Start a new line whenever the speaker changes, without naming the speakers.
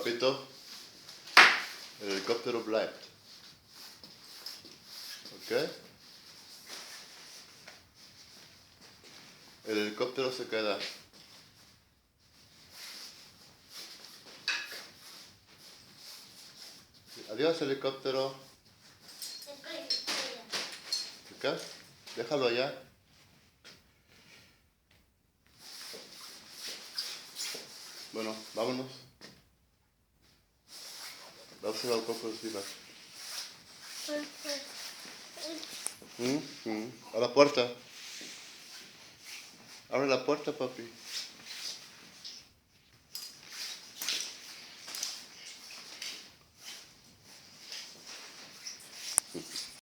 Papito, el helicóptero bleibt. ¿Ok? El helicóptero se queda. Adiós, helicóptero. ¿Ok? Déjalo allá. Bueno, vámonos. Vamos a ir al coco encima. A la puerta. Abre la puerta, papi.